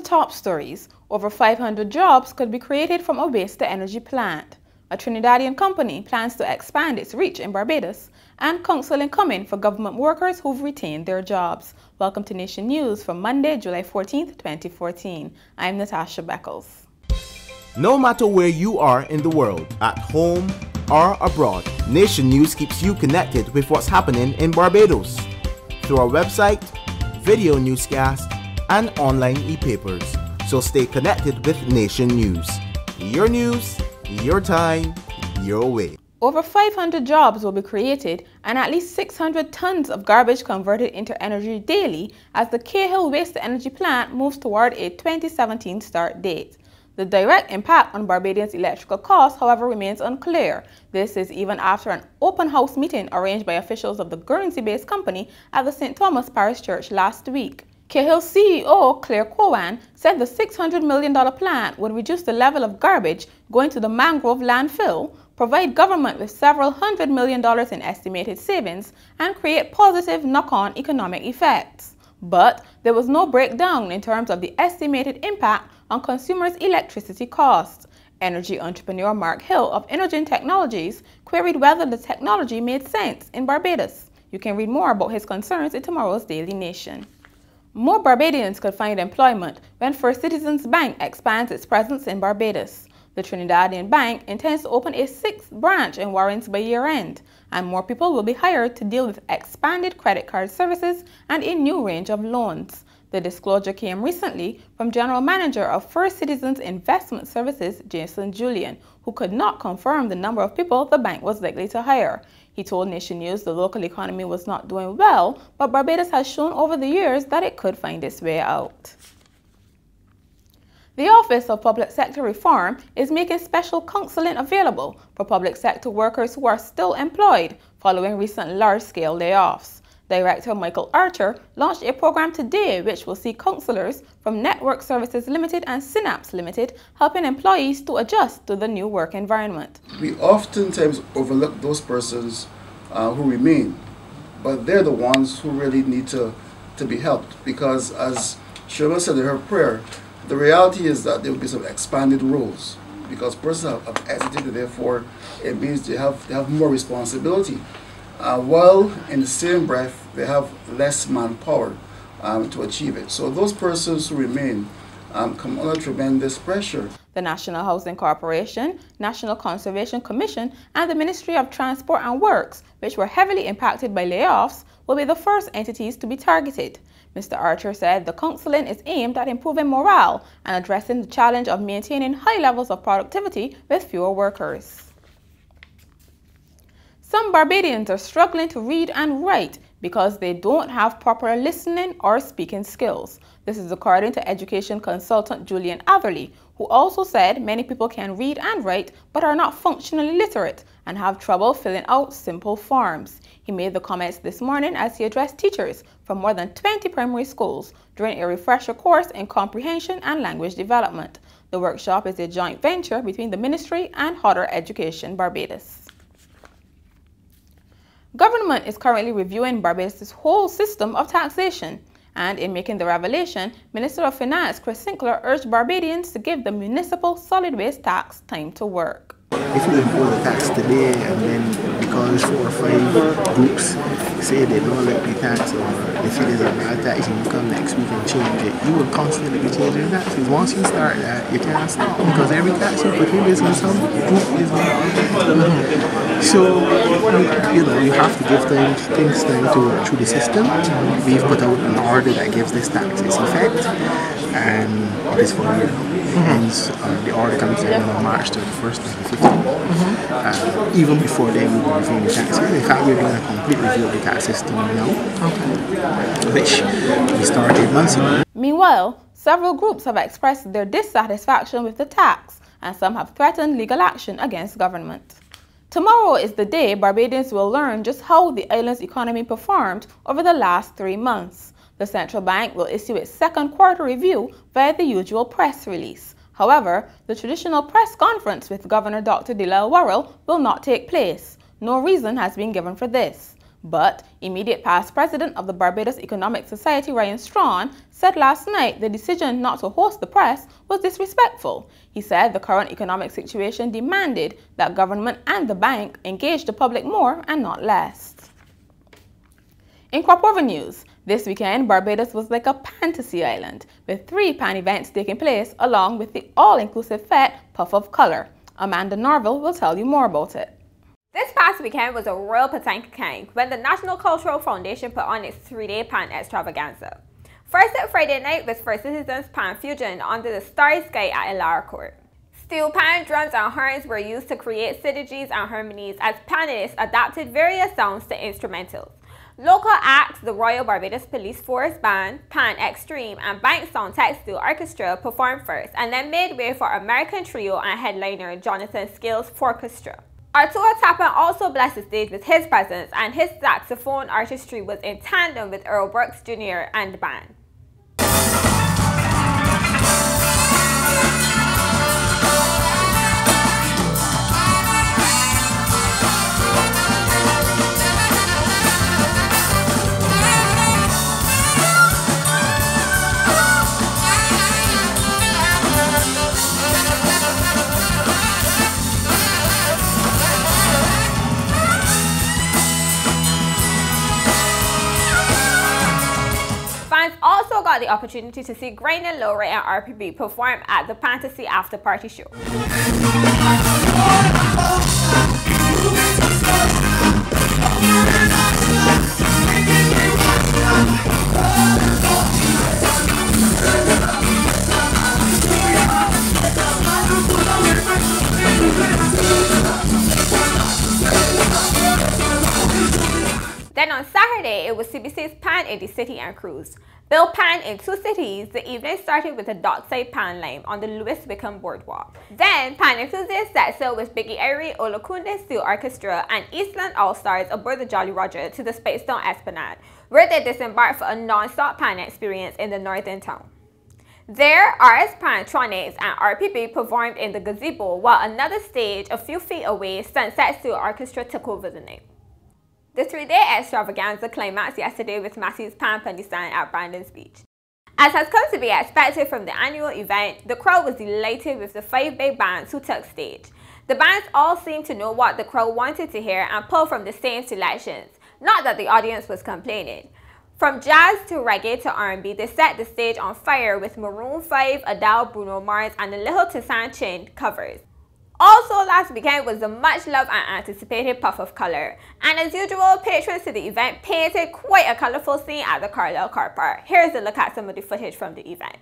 top stories, over 500 jobs could be created from a waste-to-energy plant. A Trinidadian company plans to expand its reach in Barbados, and counseling coming for government workers who've retained their jobs. Welcome to Nation News for Monday, July 14, 2014. I'm Natasha Beckles. No matter where you are in the world, at home or abroad, Nation News keeps you connected with what's happening in Barbados through our website, video newscast, and online e-papers. So stay connected with Nation News. Your news, your time, your way. Over 500 jobs will be created and at least 600 tons of garbage converted into energy daily as the Cahill waste-to-energy plant moves toward a 2017 start date. The direct impact on Barbadians' electrical costs, however, remains unclear. This is even after an open house meeting arranged by officials of the Guernsey-based company at the St. Thomas Parish Church last week. Cahill CEO Claire Cowan said the $600 million plant would reduce the level of garbage going to the mangrove landfill, provide government with several $100 million in estimated savings, and create positive knock-on economic effects. But there was no breakdown in terms of the estimated impact on consumers' electricity costs. Energy entrepreneur Mark Hill of Inogen Technologies queried whether the technology made sense in Barbados. You can read more about his concerns in tomorrow's Daily Nation. More Barbadians could find employment when First Citizens Bank expands its presence in Barbados. The Trinidadian bank intends to open a 6th branch in Warrens by year-end, and more people will be hired to deal with expanded credit card services and a new range of loans. The disclosure came recently from General Manager of First Citizens Investment Services, Jason Julian, who could not confirm the number of people the bank was likely to hire. He told Nation News the local economy was not doing well, but Barbados has shown over the years that it could find its way out. The Office of Public Sector Reform is making special counseling available for public sector workers who are still employed following recent large-scale layoffs. Director Michael Archer launched a program today which will see counselors from Network Services Limited and Synapse Limited helping employees to adjust to the new work environment. We oftentimes overlook those persons who remain, but they're the ones who really need to be helped, because as Shirley said in her prayer, the reality is that there will be some expanded roles because persons have exited, therefore it means they have more responsibility. While in the same breath they have less manpower to achieve it. So those persons who remain come under tremendous pressure. The National Housing Corporation, National Conservation Commission, and the Ministry of Transport and Works, which were heavily impacted by layoffs, will be the first entities to be targeted. Mr. Archer said the counseling is aimed at improving morale and addressing the challenge of maintaining high levels of productivity with fewer workers. Some Barbadians are struggling to read and write because they don't have proper listening or speaking skills. This is according to education consultant Julian Atherley, who also said many people can read and write but are not functionally literate and have trouble filling out simple forms. He made the comments this morning as he addressed teachers from more than 20 primary schools during a refresher course in comprehension and language development. The workshop is a joint venture between the ministry and Hodder Education Barbados. Government is currently reviewing Barbados' whole system of taxation, and in making the revelation, Minister of Finance Chris Sinclair urged Barbadians to give the municipal solid waste tax time to work. If we impose the tax today and then because 4 or 5 groups say they don't like the tax or they feel there's a bad tax and you come next week and change it, you will constantly be changing taxes. Once you start that, you can't stop because every tax you put in is on some group is on. So, you have to give things time to through the system. We've put out an order that gives this tax its effect, and it is for you. Hence, the order comes in on March 31st, 2015. Even before then, we will review the taxes. In fact, we're doing a complete review of the tax system now, which we started months ago. Meanwhile, several groups have expressed their dissatisfaction with the tax, and some have threatened legal action against government. Tomorrow is the day Barbadians will learn just how the island's economy performed over the last 3 months. The central bank will issue its second quarter review via the usual press release. However, the traditional press conference with Governor Dr. Delal Worrell will not take place. No reason has been given for this. But immediate past president of the Barbados Economic Society, Ryan Strawn, said last night the decision not to host the press was disrespectful. He said the current economic situation demanded that government and the bank engage the public more and not less. In crossover news, this weekend, Barbados was like a fantasy island, with 3 pan events taking place along with the all-inclusive fete Puff of Color. Amanda Norville will tell you more about it. This past weekend was a real patanka when the National Cultural Foundation put on its 3-day pan extravaganza. First at Friday night was First Citizens Pan Fusion under the starry sky at Ilara Court. Steel pan, drums and horns were used to create synergies and harmonies as panelists adapted various sounds to instrumentals. Local acts, the Royal Barbados Police Force Band, Pan Extreme and Bank Sound Textile Orchestra performed first and then made way for American trio and headliner Jonathan Scales' Orchestra. Arturo Tappan also blessed the stage with his presence, and his saxophone artistry was in tandem with Earl Brooks Jr. and the band. Also got the opportunity to see Grainer, Lowry and RPB perform at the Fantasy After Party show. Then on Saturday, it was CBC's Pan in the City and Cruise. Bill Pan in 2 cities, the evening started with a dockside pan lime on the Lewis Wickham Boardwalk. Then, Pan enthusiasts set sail with Biggie Airy, Olakunde Steel Orchestra and Eastland All-Stars aboard the Jolly Roger to the Spacetown Esplanade, where they disembarked for a non-stop pan experience in the northern town. There, RS Pan, Tronics and RPB performed in the gazebo, while another stage a few feet away, Sunset Steel Orchestra took over the night. The 3-day extravaganza climaxed yesterday with Massey's Pan Pandistan at Brandon's Beach. As has come to be expected from the annual event, the crowd was delighted with the 5 big bands who took stage. The bands all seemed to know what the crowd wanted to hear and pulled from the same selections, not that the audience was complaining. From jazz to reggae to R&B, they set the stage on fire with Maroon 5, Adele, Bruno Mars and the Little Tisan Chin covers. Also last weekend was the much loved and anticipated Puff of Color, and as usual, patrons to the event painted quite a colourful scene at the Carlisle car park. Here's a look at some of the footage from the event.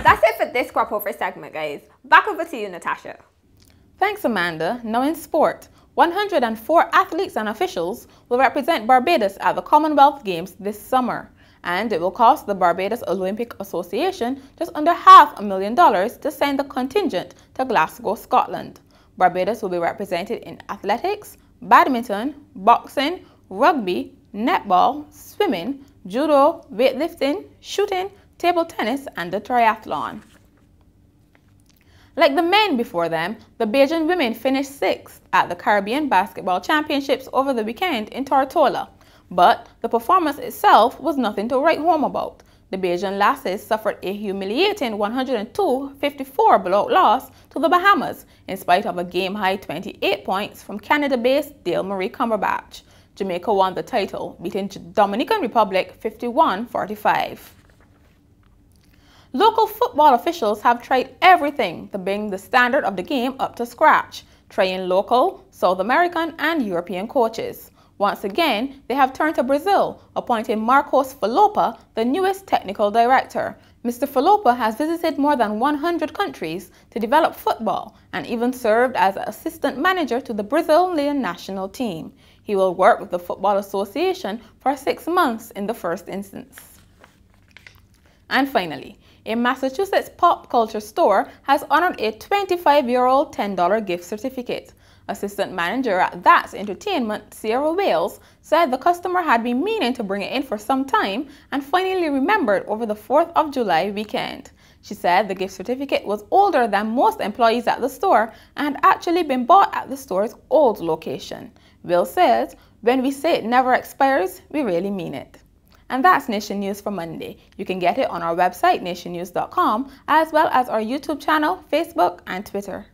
That's it for this crop over segment, guys. Back over to you, Natasha. Thanks, Amanda. Now in sport, 104 athletes and officials will represent Barbados at the Commonwealth Games this summer, and it will cost the Barbados Olympic Association just under $500,000 to send the contingent to Glasgow, Scotland. Barbados will be represented in athletics, badminton, boxing, rugby, netball, swimming, judo, weightlifting, shooting, table tennis and the triathlon. Like the men before them, the Bajan women finished 6th at the Caribbean Basketball Championships over the weekend in Tortola, but the performance itself was nothing to write home about. The Bajan lasses suffered a humiliating 102-54 blowout loss to the Bahamas in spite of a game-high 28 points from Canada-based Dale Marie Cumberbatch. Jamaica won the title, beating Dominican Republic 51-45. Local football officials have tried everything to bring the standard of the game up to scratch, trying local, South American and European coaches. Once again, they have turned to Brazil, appointing Marcos Falopa the newest technical director. Mr. Falopa has visited more than 100 countries to develop football and even served as assistant manager to the Brazilian national team. He will work with the Football Association for 6 months in the first instance. And finally, a Massachusetts pop culture store has honored a 25-year-old $10 gift certificate. Assistant manager at That's Entertainment, Sierra Wales, said the customer had been meaning to bring it in for some time and finally remembered over the 4th of July weekend. She said the gift certificate was older than most employees at the store and had actually been bought at the store's old location. Will says, "When we say it never expires, we really mean it." And that's Nation News for Monday. You can get it on our website, nationnews.com, as well as our YouTube channel, Facebook, and Twitter.